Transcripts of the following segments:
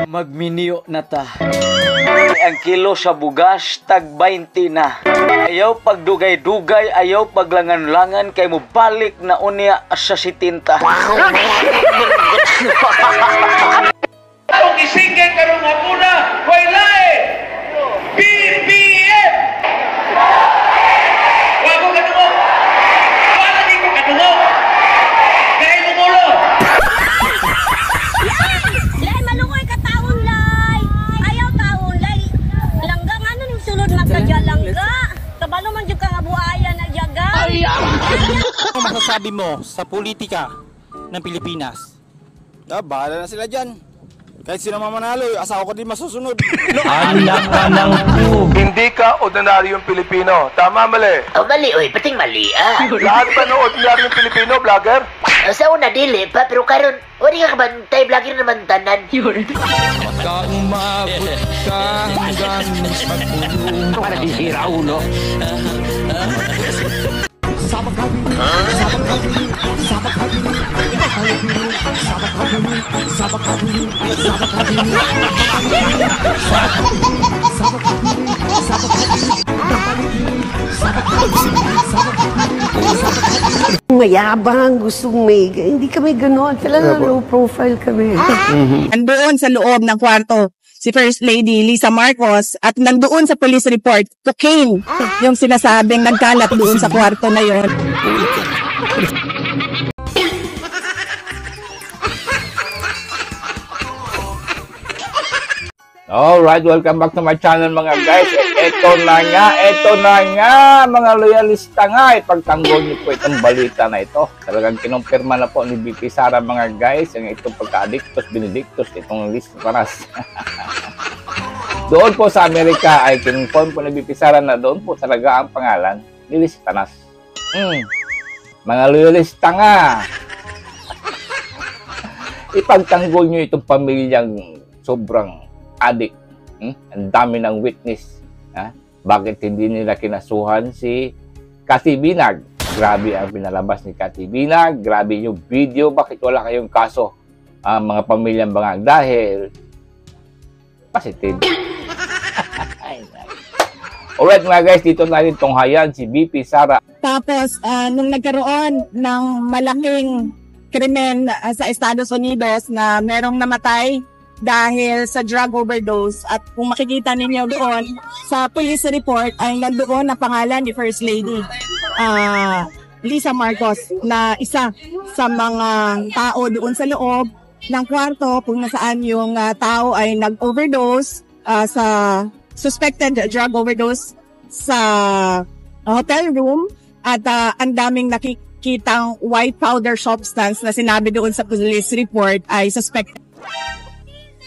Magminyo na ta. Ang kilo sa bugas, tag 20 na. Ayaw pagdugay-dugay, ayaw paglangan-langan, kay mo balik na unya sa sitinta. Kung isingay karong hapuna, wala BBM! Wala ko katungo! Wala di ko katungo! Kaya mo mulo! Lay, malungoy ka taon, Lay! Ayaw taon, Lay! Langga nga nun yung sulod magkadya langga! Kabalo man dyan ka nga buhaya na dyaga! Ano masasabi mo sa politika ng Pilipinas? Bahala na sila dyan. Kahit sino mamanalo, asawa ko din masusunod. Anak ka ng po. Hindi ka ordinaryong Pilipino. Tama, mali. Oh, mali, oy. Pating mali, ah. Lahat ba ng ordinaryong Pilipino, vlogger? Sa una, dili pa. Pero karon, wala ka kabantay. Vlogger naman tanan. Baka umabot ka hanggang magpulong. Para di sira ulo. Mayabang, gustong may, hindi kami gano'n. Talagang low profile kami. Nandoon sa loob ng kwarto si First Lady Lisa Marcos at nandoon sa police report, cocaine, yung sinasabing nagkalat doon sa kwarto na yon. Alright, welcome back to my channel mga guys. Ito na nga mga loyalista nga. Ipagtanggol niyo po itong balita na ito. Talagang kinumpirma na po ni BP Sara mga guys. Yung itong pagka-adictus, benedictus, itong list paras. Doon po sa Amerika ay kinonfirm po ni BP Sara na doon po talaga ang pangalan ni Liz Tanas. Mga loyalista nga. Ipagtanggol niyo itong pamilyang sobrang addict. Ang dami ng witness. Bakit hindi nila kinasuhan si Cathy Binag? Grabe ang pinalabas ni Cathy Binag. Grabe yung video. Bakit wala kayong kaso mga pamilyang bangag? Dahil positive. Alright mga guys, dito natin tunghayan si BP Sara. Tapos, nung nagkaroon ng malaking krimen sa Estados Unidos na merong namatay dahil sa drug overdose, at kung makikita ninyo doon sa police report ay nandoon na pangalan ni First Lady Lisa Marcos na isa sa mga tao doon sa loob ng kwarto kung nasaan yung tao ay nag-overdose sa suspected drug overdose sa hotel room, at ang daming nakikitang white powder substance na sinabi doon sa police report ay suspected,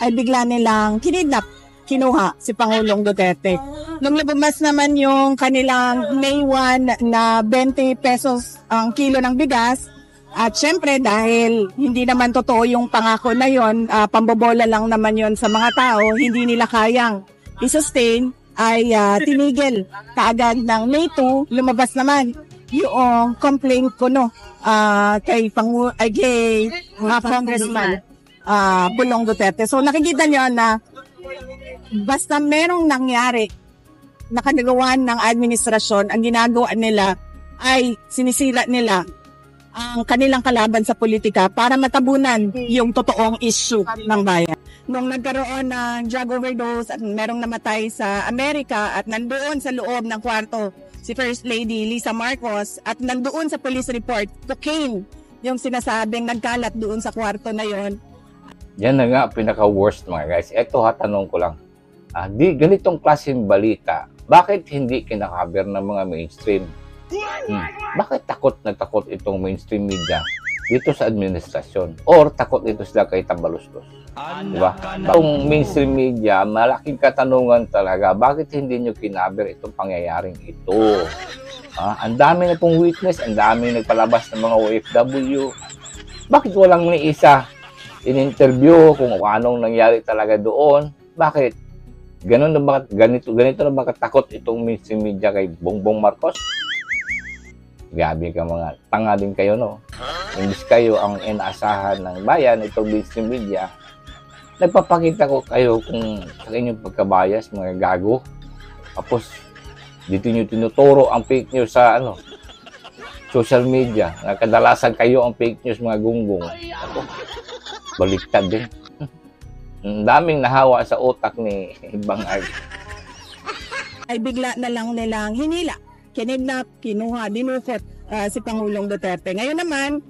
ay bigla nilang kinidnap, kinuha si Pangulong Duterte. Nung lumabas naman yung kanilang May 1 na 20 pesos ang kilo ng bigas, at syempre dahil hindi naman totoo yung pangako na yon, pambobola lang naman yon sa mga tao, hindi nila kayang i-sustain, ay tinigil kaagad ng May 2, lumabas naman yung complaint ko kay Congressman Pulong Duterte. So nakikita nyo na basta merong nangyari na kanagawan ng administrasyon, ang ginagawa nila ay sinisira nila ang kanilang kalaban sa politika para matabunan yung totoong issue ng bayan. Nung nagkaroon ng drug overdose at merong namatay sa Amerika at nandoon sa loob ng kwarto si First Lady Lisa Marcos at nandoon sa police report, cocaine, yung sinasabing nagkalat doon sa kwarto na yon. Yan na nga pinaka-worst mga guys. Ito tanong ko lang. Di ganitong klaseng balita, bakit hindi kinakaber ng mga mainstream? Bakit takot na takot itong mainstream media dito sa administrasyon? Or takot ito sila kay Tambaluslos? Diba? Itong mainstream media, malaking katanungan talaga, bakit hindi nyo kinaber itong pangyayaring ito? Ang dami na pong witness, ang dami nagpalabas ng mga OFW. Bakit walang ni isa in-interview kung anong nangyari talaga doon? Bakit? Ganito na ba katakot itong mainstream media kay Bongbong Marcos? Gabi ka mga tanga din kayo, no? Imbis kayo ang inaasahan ng bayan, itong mainstream media, Nagpapakita ko kayo kung sa inyong pagkabayas, mga gago. Tapos, dito nyo tinuturo ang fake news sa social media. Kadalasan kayo ang fake news, mga gunggong. Ako, baliktad din. Ang daming nahawa sa utak ni Bangag. Ay bigla na lang nilang hinila, kinidnap, kinuha, dinukot si Pangulong Duterte. Ngayon naman,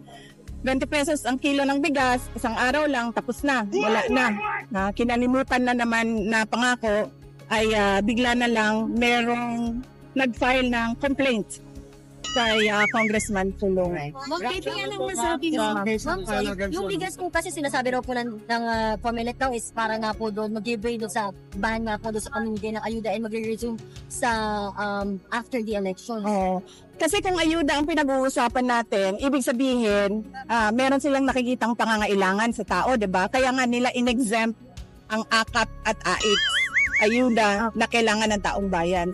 20 pesos ang kilo ng bigas, isang araw lang, tapos na, wala na. Kinalimutan na naman na pangako, ay bigla na lang merong nag-file ng complaint kay Congressman Pulong. Ma'am, Katie, anong masabi niyo? Ma'am, yung bigas po kasi sinasabi raw po ng Comelec daw is para nga po doon mag-give doon sa ban nga po doon sa pamimigay ng ayuda and mag-resume sa after the election. Kasi kung ayuda ang pinag-uusapan natin, ibig sabihin, meron silang nakikitang pangangailangan sa tao, di ba? Kaya nga nila in-exempt ang AKAP at AIX, ayuda na kailangan ng taong bayan.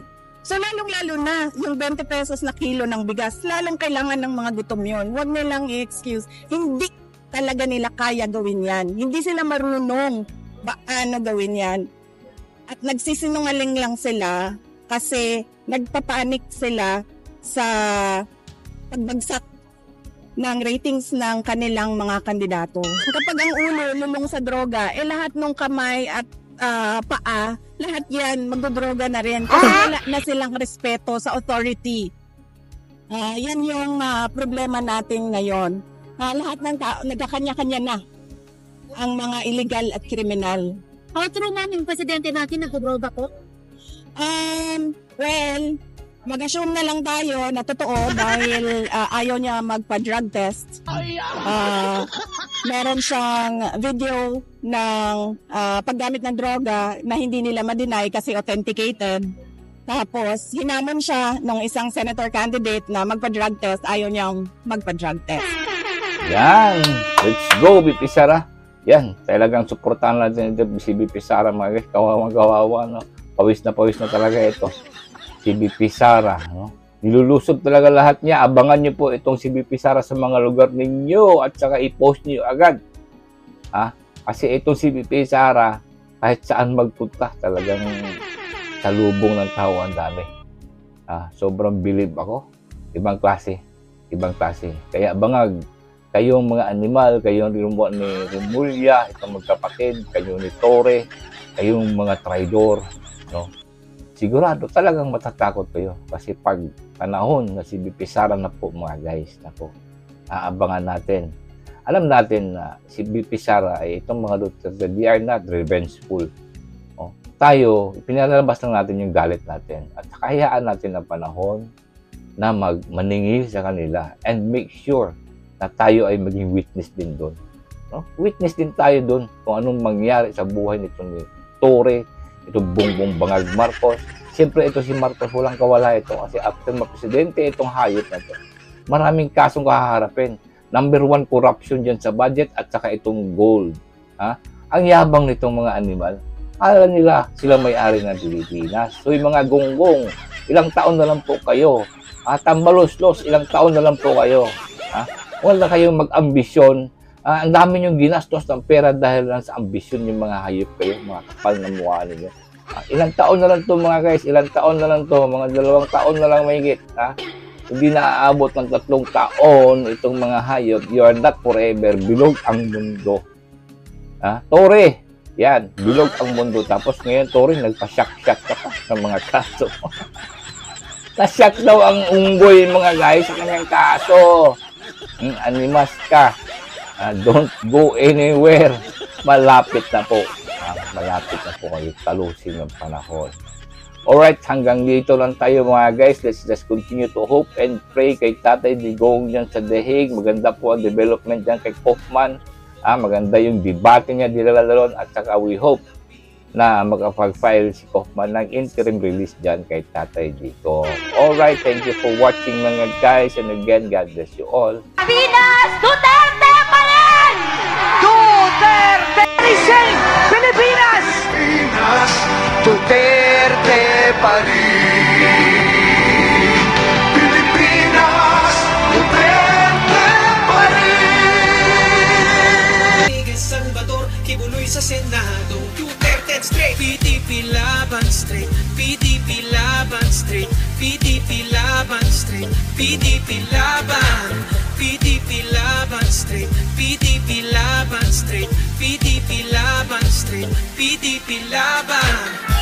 So lalong-lalo na yung 20 pesos na kilo ng bigas, lalong kailangan ng mga gutom yun. Huwag nilang i-excuse. Hindi talaga nila kaya gawin yan. Hindi sila marunong paano gawin yan. At nagsisinungaling lang sila kasi nagpapanik sila sa pagbagsak ng ratings ng kanilang mga kandidato. Kapag ang ulo lulong sa droga, lahat ng kamay at paa, lahat yan magdodroga na rin kasi wala na silang respeto sa authority. Yan yung problema natin ngayon. Lahat ng tao, nagkakanya-kanya na ang mga illegal at kriminal. How true man yung presidente natin nagdodroga po? Well, mag-assume na lang tayo na totoo dahil ayaw niya magpa-drug test. Meron siyang video ng paggamit ng droga na hindi nila ma-deny kasi authenticated. Tapos, hinamon siya ng isang senator candidate na magpa-drug test. Ayaw niyang magpa-drug test. Yan! Let's go, BP Sara! Yan, talagang suportahan natin ito si BP Sara, mga guys. Kawawa, no? Pawis na talaga ito. Si BP Sara, no? Nilulusog talaga lahat niya. Abangan niyo po itong si BP Sara sa mga lugar ninyo at saka i-post niyo agad. Kasi itong si BP Sara, kahit saan magpunta, talagang salubong ng tao ang dami. Sobrang believe ako. Ibang klase. Kaya Bangag, kayong mga animal, kayong ni Rimulya, itong magkapatid, kayo ni Tore, kayong mga traidor, no? Sigurado talagang matatakot kayo kasi pag panahon na si BP Sara na po, mga guys, na po, aabangan natin. Alam natin na si BP Sara ay itong mga Duterte, they are not revengeful. Tayo, pinalabas lang natin yung galit natin at hayaan natin ang panahon na maningil sa kanila and make sure na tayo ay maging witness din doon. No? Witness din tayo doon kung anong mangyari sa buhay nito ni Tore, ito Bongbong Bangag Marcos. Siyempre ito si Marcos, walang kawala ito kasi after mapresidente itong hayop na ito. Maraming kasong kaharapin. Number 1, corruption dyan sa budget at saka itong gold. Ang yabang nitong mga animal. Alam nila sila may-ari ng Pilipinas. So yung mga gonggong, ilang taon na lang po kayo. Tambalos-los, ilang taon na lang po kayo. Wala kayong mag-ambisyon. Ang dami niyong ginastos ng pera dahil lang sa ambisyon yung mga hayop kayo, mga kapal na mukha ninyo. Ilang taon na lang to, mga guys, ilang taon na lang to, mga 2 taon na lang mahigit. Hindi na aabot ng 3 taon itong mga hayop. You are not forever. Bilog ang mundo. Tore, yan, bilog ang mundo. Tapos ngayon, Tore, nagpa-shock-shock ka pa sa mga kaso. Na-shock daw ang unggoy, mga guys, sa kanyang kaso. Animas ka. Don't go anywhere. Malapit na po. Malapit na po kayo talusin ng panahon. Alright, hanggang dito lang tayo, mga guys. Let's just continue to hope and pray kay Tatay Digong dyan sa The Hague. Maganda po ang development dyan kay Kaufman. Maganda yung debate niya dilalon at saka we hope na makapag-file si Kaufman ng interim release dyan kay Tatay Digong. Alright, thank you for watching, mga guys. And again, God bless you all. Pilipinas, Duterte pa rin! Duterte! Pilipinas! Duterte pa rin! Pilipinas! Duterte pa rin! Salvador, kibuloy sa Senado. PDP laban straight, PDP laban straight, PDP laban straight, PDP laban, PDP laban straight, PDP laban straight, PDP laban straight, PDP laban.